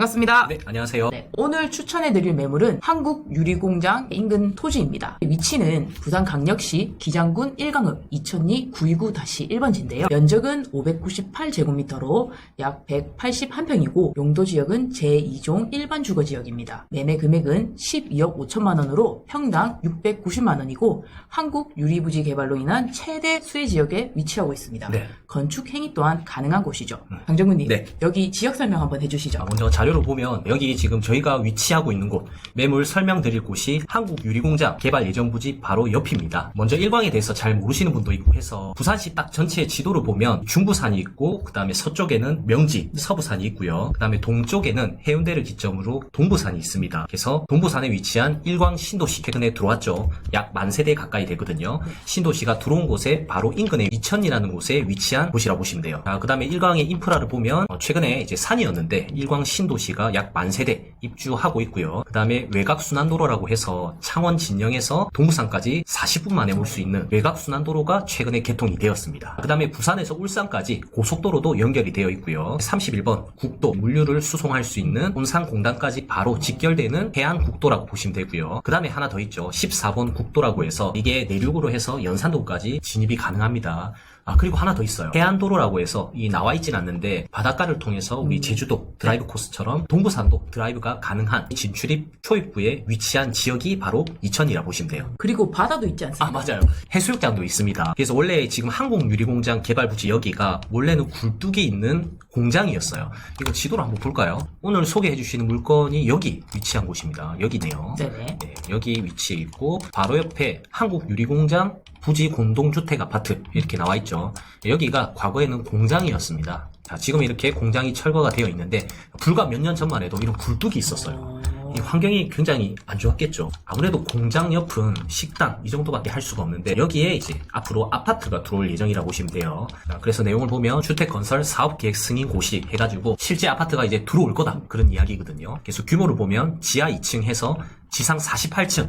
반갑습니다. 네, 안녕하세요. 네, 오늘 추천해드릴 매물은 한국유리공장 인근 토지입니다. 위치는 부산광역시 기장군 1강읍 2002-929-1번지인데요. 면적은 598제곱미터로 약 181평이고 용도지역은 제2종 일반 주거지역입니다. 매매 금액은 12억 5천만원으로 평당 690만원이고 한국유리부지 개발로 인한 최대 수혜지역에 위치하고 있습니다. 네. 건축 행위 또한 가능한 곳이죠. 강정구님, 네. 여기 지역 설명 한번 해주시죠. 먼저 자료를 보면 여기 지금 저희가 위치하고 있는 곳, 매물 설명드릴 곳이 한국유리공장 개발 예정 부지 바로 옆입니다. 먼저 일광에 대해서 잘 모르시는 분도 있고 해서 부산시 딱 전체 지도를 보면 중부산이 있고 그 다음에 서쪽에는 명지, 서부산이 있고요. 그 다음에 동쪽에는 해운대를 기점으로 동부산이 있습니다. 그래서 동부산에 위치한 일광 신도시, 최근에 들어왔죠. 약 10,000세대 가까이 되거든요. 신도시가 들어온 곳에 바로 인근에 이천이라는 곳에 위치한 곳이라고 보시면 돼요. 그 다음에 일광의 인프라를 보면 최근에 이제 산이었는데 일광 신도시가 약 10,000세대 입주하고 있고요. 그 다음에 외곽순환도로라고 해서 창원 진영에서 동부산까지 40분 만에 올 수 있는 외곽순환도로가 최근에 개통이 되었습니다. 그 다음에 부산에서 울산까지 고속도로도 연결이 되어 있고요. 31번 국도, 물류를 수송할 수 있는 온산공단까지 바로 직결되는 해안국도라고 보시면 되고요. 그 다음에 하나 더 있죠. 14번 국도라고 해서 이게 내륙으로 해서 연산도까지 진입이 가능합니다. 그리고 하나 더 있어요. 해안도로라고 해서 이 나와 있진 않는데 바닷가를 통해서 우리 제주도 드라이브 코스처럼 동부산도 드라이브가 가능한 진출입 초입구에 위치한 지역이 바로 이천이라 보시면 돼요. 그리고 바다도 있지 않습니까? 맞아요. 해수욕장도 있습니다. 그래서 원래 지금 한국유리공장 개발부지 여기가 원래는 굴뚝에 있는 공장이었어요. 이거 지도를 한번 볼까요? 오늘 소개해 주시는 물건이 여기 위치한 곳입니다. 여기네요. 네네. 네, 여기 위치해 있고 바로 옆에 한국유리공장 부지 공동주택 아파트 이렇게 나와 있죠. 여기가 과거에는 공장이었습니다. 자, 지금 이렇게 공장이 철거가 되어 있는데 불과 몇 년 전만 해도 이런 굴뚝이 있었어요. 이 환경이 굉장히 안 좋았겠죠. 아무래도 공장 옆은 식당 이 정도밖에 할 수가 없는데 여기에 이제 앞으로 아파트가 들어올 예정이라고 보시면 돼요. 자, 그래서 내용을 보면 주택건설 사업계획 승인 고시 해가지고 실제 아파트가 이제 들어올 거다 그런 이야기거든요. 그래서 규모를 보면 지하 2층 해서 지상 48층,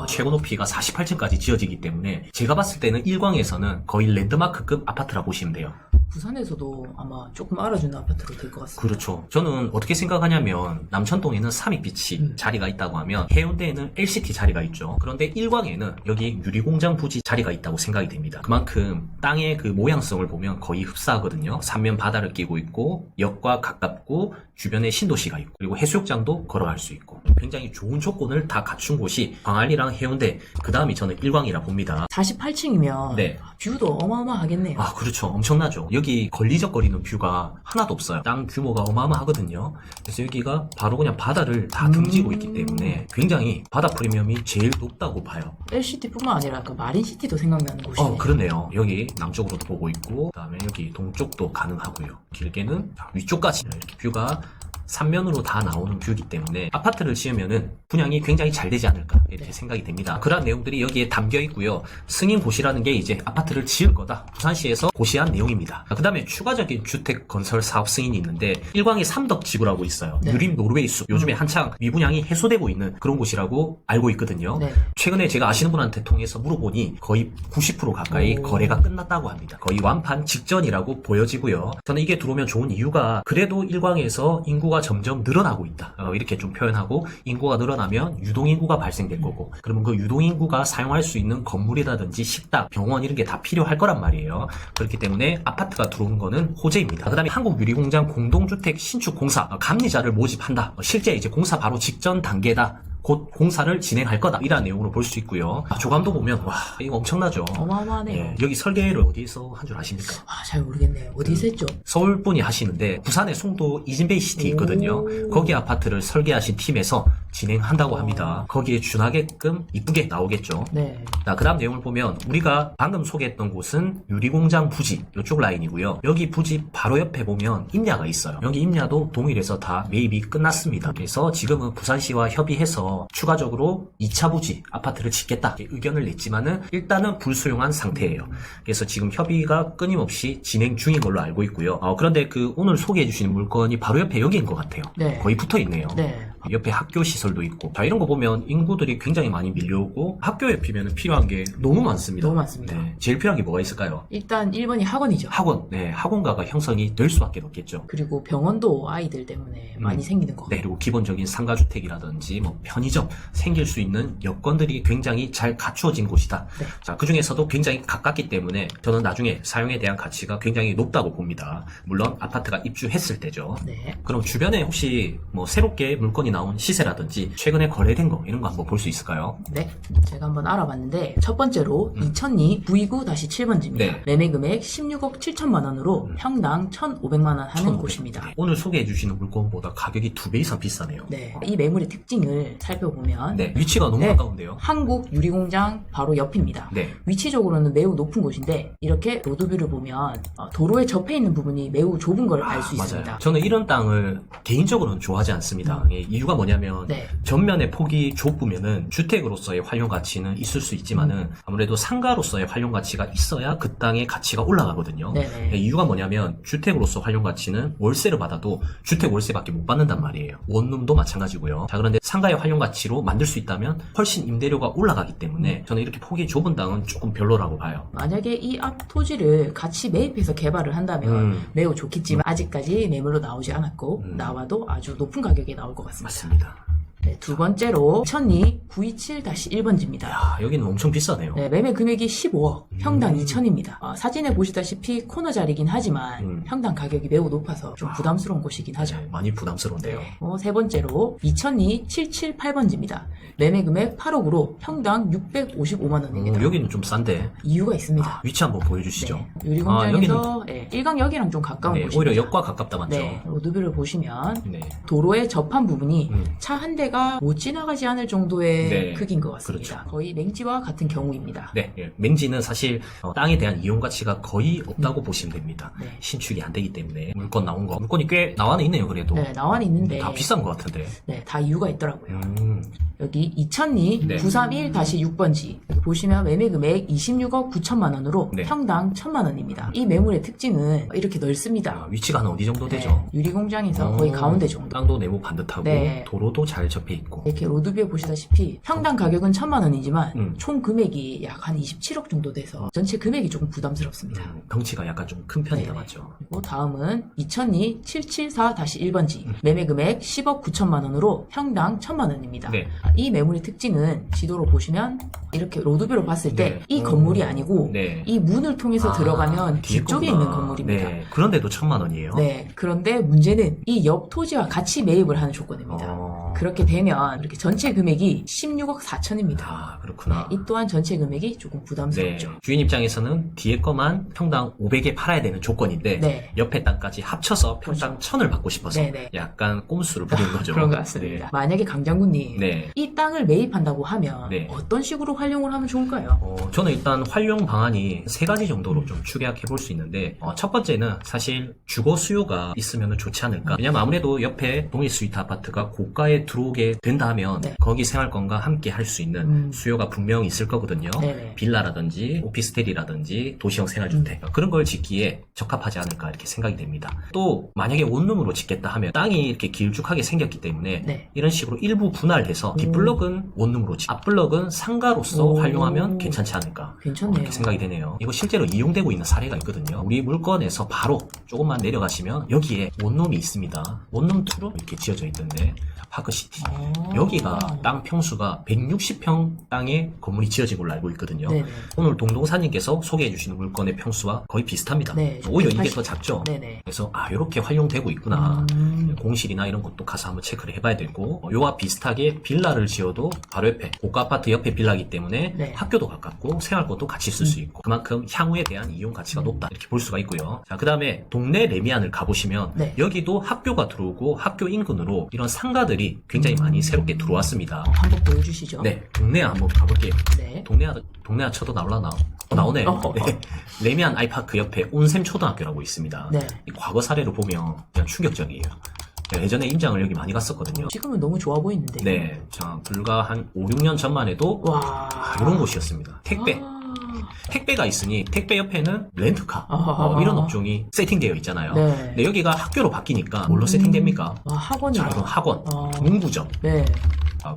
최고 높이가 48층까지 지어지기 때문에 제가 봤을 때는 일광에서는 거의 랜드마크급 아파트라 보시면 돼요. 부산에서도 아마 조금 알아주는 아파트로 될 것 같습니다. 그렇죠. 저는 어떻게 생각하냐면 남천동에는 삼익빛이 자리가 있다고 하면 해운대에는 LCT 자리가 있죠. 그런데 일광에는 여기 유리공장 부지 자리가 있다고 생각이 됩니다. 그만큼 땅의 그 모양성을 보면 거의 흡사하거든요. 삼면 바다를 끼고 있고 역과 가깝고 주변에 신도시가 있고 그리고 해수욕장도 걸어갈 수 있고 굉장히 좋은 조건을 다 갖춘 곳이 광안리랑 해운대 그 다음이 저는 일광이라 봅니다. 48층이면 네. 뷰도 어마어마하겠네요. 그렇죠. 엄청나죠. 여기 걸리적거리는 뷰가 하나도 없어요. 땅 규모가 어마어마하거든요. 그래서 여기가 바로 그냥 바다를 다 등지고 있기 때문에 굉장히 바다 프리미엄이 제일 높다고 봐요. LCT뿐만 아니라 그 마린시티도 생각나는 곳이네요. 그러네요. 여기 남쪽으로도 보고 있고 그 다음에 여기 동쪽도 가능하고요. 길게는 위쪽까지 이렇게 뷰가 3면으로 다 나오는 뷰이기 때문에 아파트를 지으면은 분양이 굉장히 잘 되지 않을까 이렇게 생각이 됩니다. 그런 내용들이 여기에 담겨 있고요. 승인 고시라는 게 이제 아파트를 지을 거다. 부산시에서 고시한 내용입니다. 그 다음에 추가적인 주택 건설 사업 승인이 있는데 일광의 삼덕지구라고 있어요. 네. 유림 노르웨이 숲 요즘에 한창 미분양이 해소되고 있는 그런 곳이라고 알고 있거든요. 네. 최근에 제가 아시는 분한테 통해서 물어보니 거의 90% 가까이 거래가 끝났다고 합니다. 거의 완판 직전이라고 보여지고요. 저는 이게 들어오면 좋은 이유가 그래도 일광에서 인구가 점점 늘어나고 있다. 이렇게 좀 표현하고 인구가 늘어나면 유동인구가 발생될 거고 그러면 그 유동인구가 사용할 수 있는 건물이라든지 식당, 병원 이런 게 다 필요할 거란 말이에요. 그렇기 때문에 아파트가 들어오는 거는 호재입니다. 그 다음에 한국유리공장 공동주택 신축 공사 감리자를 모집한다. 실제 이제 공사 바로 직전 단계다. 곧 공사를 진행할 거다. 이런 내용으로 볼 수 있고요. 조감도 보면 와 이거 엄청나죠. 어마어마하네요. 예, 여기 설계를 어디서 한 줄 아십니까? 잘 모르겠네요. 어디서 했죠? 서울 분이 하시는데 부산에 송도 이진베이 시티 있거든요. 거기 아파트를 설계하신 팀에서 진행한다고 합니다. 거기에 준하게끔 이쁘게 나오겠죠. 네. 자, 그 다음 내용을 보면 우리가 방금 소개했던 곳은 유리공장 부지 이쪽 라인이고요. 여기 부지 바로 옆에 보면 임야가 있어요. 여기 임야도 동일해서 다 매입이 끝났습니다. 그래서 지금은 부산시와 협의해서 추가적으로 2차 부지 아파트를 짓겠다 의견을 냈지만은 일단은 불수용한 상태예요. 그래서 지금 협의가 끊임없이 진행 중인 걸로 알고 있고요. 그런데 그 오늘 소개해 주시는 물건이 바로 옆에 여기인 것 같아요. 네. 거의 붙어 있네요. 네. 옆에 학교 시설도 있고, 자, 이런 거 보면 인구들이 굉장히 많이 밀려오고, 학교 옆이면 필요한 게 너무 많습니다. 너무 많습니다. 네, 제일 필요한 게 뭐가 있을까요? 일단 1번이 학원이죠. 학원, 네, 학원가가 형성이 될 수밖에 없겠죠. 그리고 병원도 아이들 때문에 많이 생기는 것 네, 같아요. 그리고 기본적인 상가주택이라든지 뭐 편의점 생길 수 있는 여건들이 굉장히 잘 갖추어진 곳이다. 네. 자, 그 중에서도 굉장히 가깝기 때문에 저는 나중에 사용에 대한 가치가 굉장히 높다고 봅니다. 물론 아파트가 입주했을 때죠. 네. 그럼 주변에 혹시 뭐 새롭게 물건이 나온 시세라든지 최근에 거래된 거 이런 거 한번 볼 수 있을까요? 네, 제가 한번 알아봤는데 첫 번째로 2002 V9-7번지입니다. 네. 매매 금액 16억 7천만 원으로 평당 1,500만 원 하는 1,500. 곳입니다. 네. 오늘 소개해 주시는 물건보다 가격이 2배 이상 비싸네요. 네, 이 매물의 특징을 살펴보면 네, 위치가 너무 네. 가까운데요. 한국 유리공장 바로 옆입니다. 네. 위치적으로는 매우 높은 곳인데 이렇게 로드뷰를 보면 도로에 접해 있는 부분이 매우 좁은 걸 알 수 있습니다. 맞아요. 저는 이런 땅을 개인적으로는 좋아하지 않습니다. 예, 이유가 뭐냐면 네. 전면의 폭이 좁으면은 주택으로서의 활용 가치는 있을 수 있지만은 아무래도 상가로서의 활용 가치가 있어야 그 땅의 가치가 올라가거든요. 네네. 예, 이유가 뭐냐면 주택으로서 활용 가치는 월세를 받아도 주택 월세밖에 못 받는단 말이에요. 원룸도 마찬가지고요. 자, 그런데 상가의 활용 가치로 만들 수 있다면 훨씬 임대료가 올라가기 때문에 저는 이렇게 폭이 좁은 땅은 조금 별로라고 봐요. 만약에 이 앞 토지를 같이 매입해서 개발을 한다면 매우 좋겠지만 아직까지 매물로 나오지 않았고 나와도 아주 높은 가격에 나올 것 같습니다. 맞습니다. 네, 두 번째로 2002 927-1번지입니다. 야, 여기는 엄청 비싸네요. 네, 매매 금액이 15억, 평당 2천입니다. 사진에 보시다시피 코너 자리긴 하지만 평당 가격이 매우 높아서 좀 부담스러운 곳이긴 하죠. 네, 많이 부담스러운데요. 세 번째로 2002 778번지입니다. 매매 금액 8억으로 평당 655만 원입니다. 여기는 좀 싼데 이유가 있습니다. 위치 한번 보여주시죠. 네, 유리공장에서 일광역이랑 좀 가까운 네, 곳입니다. 오히려 역과 가깝다 맞죠? 네, 로드뷰를 보시면 네. 도로에 접한 부분이 차 한 대가 못 지나가지 않을 정도의 네, 크기인 것 같습니다. 그렇죠. 거의 맹지와 같은 경우입니다. 네, 예, 맹지는 사실 땅에 대한 이용 가치가 거의 없다고 보시면 됩니다. 네. 신축이 안 되기 때문에 물건 나온 거, 물건이 꽤 나와는 있네요. 그래도 네, 나와는 있는데 다 비싼 것 같은데. 네, 다 이유가 있더라고요. 여기 2002 네. 931-6번지 여기 보시면 매매 금액 26억 9천만 원으로 네. 평당 1,000만 원입니다. 이 매물의 특징은 이렇게 넓습니다. 위치가 한 어디 정도 네, 되죠? 유리공장에서 거의 가운데 정도. 땅도 네모 반듯하고 네. 도로도 잘 접해 있고. 이렇게 로드뷰에 보시다시피 평당 가격은 1,000만 원이지만 총 금액이 약 한 27억 정도 돼서 전체 금액이 조금 부담스럽습니다. 덩치가 약간 좀 큰 편이다 네네. 맞죠? 그리고 다음은 2002 774-1번지 매매 금액 10억 9천만 원으로 평당 1,000만 원입니다. 네. 이 매물의 특징은 지도로 보시면 이렇게 로드뷰로 봤을 때 네. 이 건물이 아니고 네. 이 문을 통해서 들어가면 뒤에 뒤쪽에 거구나. 있는 건물입니다. 네. 그런데도 1,000만 원이에요. 네, 그런데 문제는 이 옆 토지와 같이 매입을 하는 조건입니다. 그렇게 되면 이렇게 전체 금액이 16억 4천입니다. 아, 그렇구나. 이 또한 전체 금액이 조금 네. 부담스럽죠. 주인 입장에서는 뒤에 거만 평당 500에 팔아야 되는 조건인데 네. 옆에 땅까지 합쳐서 평당 1,000을 받고 싶어서 네네. 약간 꼼수를 부린 거죠. 그런 것 같습니다. 만약에 강장군님 네. 이 땅을 매입한다고 하면 네. 어떤 식으로 활용을 하면 좋을까요? 저는 일단 활용 방안이 세 가지 정도로 좀 축약해 볼 수 있는데 첫 번째는 사실 주거 수요가 있으면 좋지 않을까. 왜냐면 아무래도 옆에 동일 스위트 아파트가 고가에 들어오게 된다 하면 네. 거기 생활권과 함께 할 수 있는 수요가 분명히 있을 거거든요. 네네. 빌라라든지 오피스텔이라든지 도시형 생활주택 그런 걸 짓기에 적합하지 않을까 이렇게 생각이 됩니다. 또 만약에 원룸으로 짓겠다 하면 땅이 이렇게 길쭉하게 생겼기 때문에 네. 이런 식으로 일부 분할해서 뒷블럭은 원룸으로 짓고 앞블럭은 상가로서 오. 활용하면 괜찮지 않을까 괜찮네요. 이렇게 생각이 되네요. 이거 실제로 이용되고 있는 사례가 있거든요. 우리 물건에서 바로 조금만 내려가시면 여기에 원룸이 있습니다. 원룸 2로 이렇게 지어져 있던데 파크시티 여기가 땅 평수가 160평 땅에 건물이 지어진 걸로 알고 있거든요. 네네. 오늘 동동사님께서 소개해 주시는 물건의 평수와 거의 비슷합니다. 네, 오히려 이게 180. 더 작죠. 네네. 그래서 이렇게 활용되고 있구나. 공실이나 이런 것도 가서 한번 체크를 해봐야 되고 요와 비슷하게 빌라를 지어도 바로 옆에 고가 아파트 옆에 빌라이기 때문에 네. 학교도 가깝고 생활권도 같이 쓸 수 있고 그만큼 향후에 대한 이용 가치가 높다 이렇게 볼 수가 있고요. 자, 그 다음에 동네 레미안을 가보시면 네. 여기도 학교가 들어오고 학교 인근으로 이런 상가들이 굉장히 많이 새롭게 들어왔습니다. 한번 보여주시죠. 네, 동네 한번 가볼게요. 네. 동네 쳐도 나올라나? 나오네. 네. 레미안 아이파크 옆에 온샘 초등학교라고 있습니다. 네. 이 과거 사례를 보면 그냥 충격적이에요. 제가 예전에 임장을 여기 많이 갔었거든요. 지금은 너무 좋아 보이는데. 네, 자, 불과 한 5, 6년 전만 해도 와. 이런 곳이었습니다. 택배. 택배가 있으니 택배 옆에는 렌트카 아하. 이런 업종이 세팅되어 있잖아요. 네. 근데 여기가 학교로 바뀌니까 뭘로 세팅됩니까? 아, 학원이요? 자, 이런 학원, 아. 문구점, 네,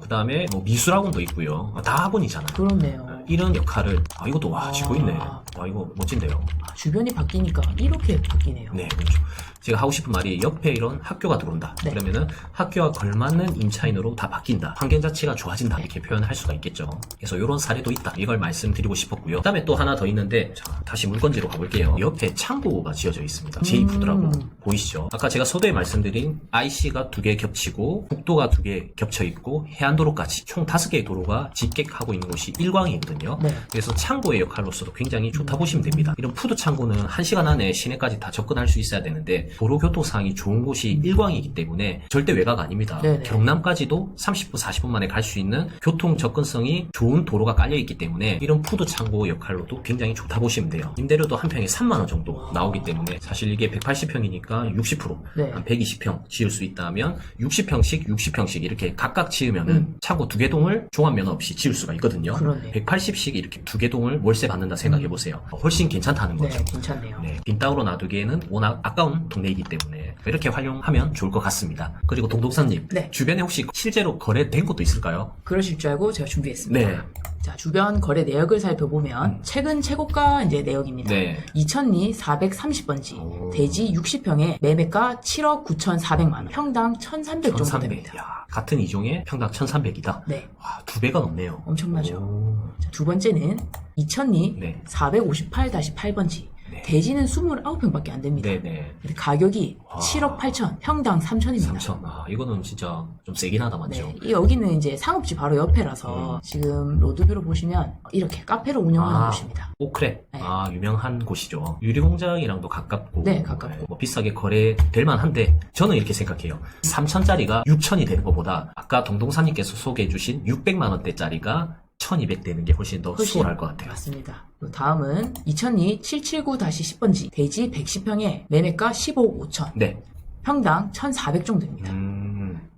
그 다음에 뭐 미술학원도 있고요. 다 학원이잖아요. 그렇네요. 이런 역할을 이것도 와 지고 있네. 아. 와 이거 멋진데요. 아, 주변이 바뀌니까 이렇게 바뀌네요. 네, 그렇죠. 제가 하고 싶은 말이 옆에 이런 학교가 들어온다. 네. 그러면은 학교와 걸맞는 임차인으로 다 바뀐다. 환경 자체가 좋아진다. 이렇게 표현할 수가 있겠죠. 그래서 이런 사례도 있다. 이걸 말씀드리고 싶었고요. 그다음에 또 하나 더 있는데 자, 다시 물건지로 가볼게요. 옆에 창고가 지어져 있습니다. 제이푸드라고 보이시죠? 아까 제가 서두에 말씀드린 IC가 2개 겹치고 국도가 2개 겹쳐 있고 해안도로까지 총 5개의 도로가 집객하고 있는 곳이 일광이거든요. 네. 그래서 창고의 역할로서도 굉장히 좋다 보시면 됩니다. 이런 푸드 창고는 1시간 안에 시내까지 다 접근할 수 있어야 되는데 도로 교통상이 좋은 곳이 일광이기 때문에 절대 외곽 아닙니다. 네네. 경남까지도 30분, 40분 만에 갈 수 있는 교통 접근성이 좋은 도로가 깔려 있기 때문에 이런 푸드 창고 역할로도 굉장히 좋다 보시면 돼요. 임대료도 한 평에 3만 원 정도 나오기 때문에 사실 이게 180평이니까 60%, 네. 한 120평 지을 수 있다면 60평씩 이렇게 각각 지으면은 창고 2개 동을 종합 면허 없이 지을 수가 있거든요. 그러네. 180씩 이렇게 2개 동을 월세 받는다 생각해 보세요. 훨씬 괜찮다는 거죠. 네, 괜찮네요. 네, 빈 땅으로 놔두기에는 워낙 아까운 동네이기 때문에 이렇게 활용하면 좋을 것 같습니다. 그리고 동동사님, 네. 주변에 혹시 실제로 거래된 것도 있을까요? 그러실 줄 알고 제가 준비했습니다. 네. 자, 주변 거래 내역을 살펴보면 최근 최고가 이제 내역입니다. 네. 이천리 430번지, 오. 대지 60평에 매매가 7억 9,400만 원, 평당 1,300 정도 1300. 됩니다. 야, 같은 이종에 평당 1300이다. 네, 와, 2배가 넘네요. 엄청나죠. 오. 자, 두 번째는 이천리 네. 458-8번지, 네. 대지는 29평밖에 안 됩니다. 네네. 근데 가격이 와. 7억 8천, 평당 3천입니다. 3000. 이거는 진짜 좀 세긴 하다, 맞죠? 네, 여기는 이제 상업지 바로 옆에라서 지금 로드뷰로 보시면 이렇게 카페를 운영하는 곳입니다. 오크랩. 네. 유명한 곳이죠. 유리공장이랑도 가깝고. 네, 가깝고. 뭐 비싸게 거래될 만한데, 저는 이렇게 생각해요. 3천짜리가 6천이 되는 것보다, 아까 동동사님께서 소개해주신 600만원대짜리가 1200 되는 게 훨씬 더 수월할 것 같아요. 맞습니다. 다음은 2002 779-10번지, 대지 110평에 매매가 15억 5천, 네. 평당 1,400 정도입니다.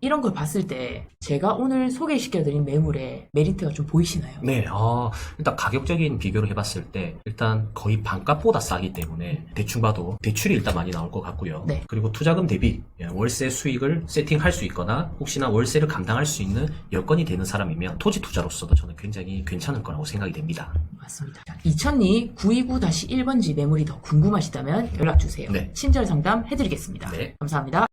이런 걸 봤을 때 제가 오늘 소개시켜드린 매물의 메리트가 좀 보이시나요? 네, 일단 가격적인 비교를 해봤을 때 일단 거의 반값보다 싸기 때문에 대충 봐도 대출이 일단 많이 나올 것 같고요. 네. 그리고 투자금 대비 월세 수익을 세팅할 수 있거나 혹시나 월세를 감당할 수 있는 여건이 되는 사람이면 토지 투자로서도 저는 굉장히 괜찮을 거라고 생각이 됩니다. 맞습니다. 2002 929-1번지 매물이 더 궁금하시다면 연락주세요. 네. 친절 상담 해드리겠습니다. 네. 감사합니다.